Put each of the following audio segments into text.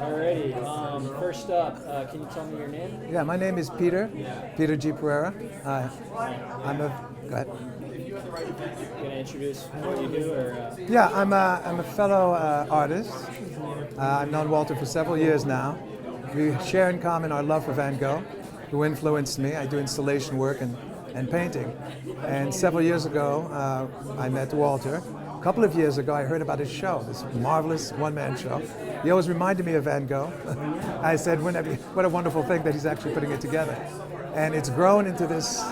Alrighty. First up, can you tell me your name? Yeah, my name is Peter G Pereira. I'm a. Go ahead. You gonna introduce what you do, or? Yeah, I'm a fellow artist. I've known Walter for several years now. We share in common our love for Van Gogh, who influenced me. I do installation work and painting. And several years ago, I met Walter. A couple of years ago, I heard about his show, this marvelous one-man show. He always reminded me of Van Gogh. I said, what a wonderful thing that he's actually putting it together. And it's grown into this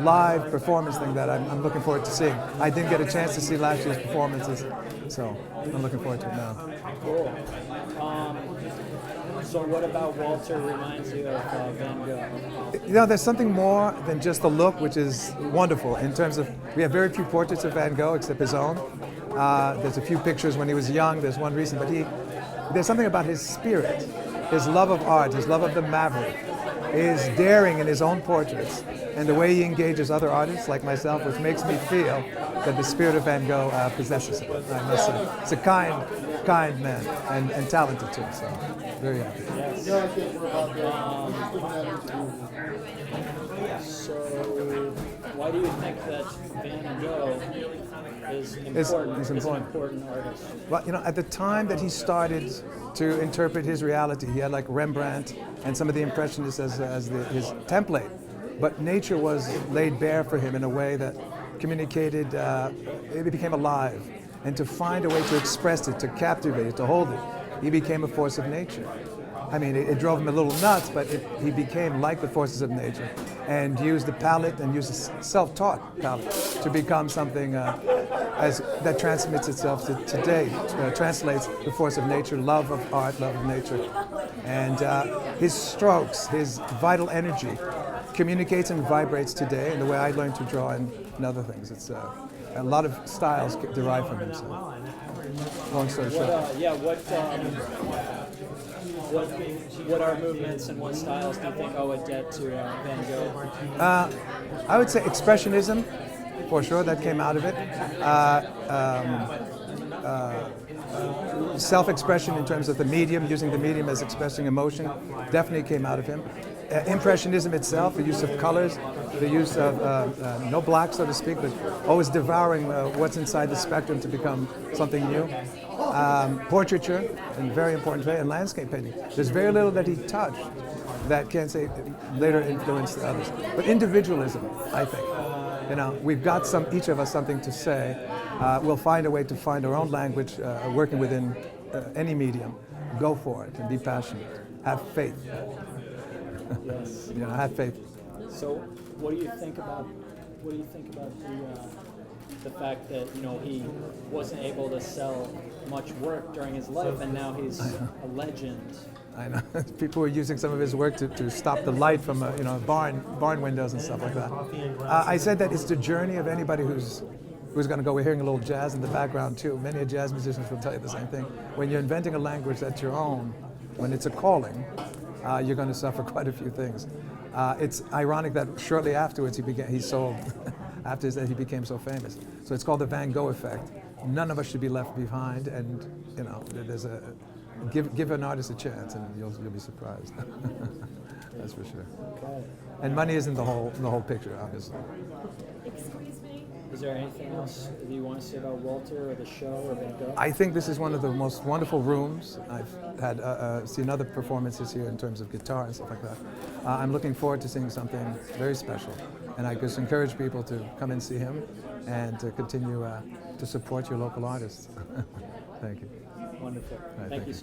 live performance thing that I'm looking forward to seeing. I didn't get a chance to see last year's performances, so I'm looking forward to it now. Cool. So what about Walter reminds you of Van Gogh? You know, there's something more than just the look, which is wonderful in terms of, we have very few portraits of Van Gogh except his own. There's a few pictures when he was young, there's one recent, but there's something about his spirit, his love of art, his love of the maverick, his daring in his own portraits, and the way he engages other artists like myself, which makes me feel that the spirit of Van Gogh possesses him. I must say. It's a kind man, and talented too, so very happy. Yes. So why do you think that Van Gogh is important? Is an important artist? Well, you know, at the time that he started to interpret his reality, he had like Rembrandt and some of the Impressionists as his template. But nature was laid bare for him in a way that communicated, it became alive. And to find a way to express it, to captivate it, to hold it, he became a force of nature. I mean, it drove him a little nuts, but he became like the forces of nature and used the palette and used a self-taught palette to become something that transmits itself to today, translates the force of nature, love of art, love of nature. And his strokes, his vital energy communicates and vibrates today in the way I learned to draw and other things. It's a lot of styles derive from him. So. Long story short. What are movements and what styles do you think owe a debt to Van Gogh? I would say expressionism, for sure, that came out of it. Self-expression in terms of the medium, using the medium as expressing emotion, definitely came out of him. Impressionism itself, the use of colors, the use of no black, so to speak, but always devouring what's inside the spectrum to become something new. Portraiture, in a very important way, and landscape painting. There's very little that he touched that can say later influenced the others. But individualism, I think. You know, we've got each of us something to say. We'll find a way to find our own language, working within any medium. Go for it and be passionate. Have faith. Yes. You know, have faith. So, what do you think about the fact that he wasn't able to sell much work during his life, and now he's a legend? I know. People were using some of his work to stop the light from barn windows and stuff like that. I said that it's the journey of anybody who's going to go. We're hearing a little jazz in the background too. Many jazz musicians will tell you the same thing. When you're inventing a language that's your own, when it's a calling, you're going to suffer quite a few things. It's ironic that shortly afterwards he sold. After that, he became so famous. So it's called the Van Gogh effect. None of us should be left behind, and there's give an artist a chance, and you'll be surprised. That's for sure. Okay. And money isn't the whole picture, obviously. Excuse me? Is there anything else that you want to say about Walter or the show or Van Gogh? I think this is one of the most wonderful rooms. I've had seen other performances here in terms of guitar and stuff like that. I'm looking forward to seeing something very special. And I just encourage people to come and see him and to continue to support your local artists. Thank you. Wonderful. Thank you so much.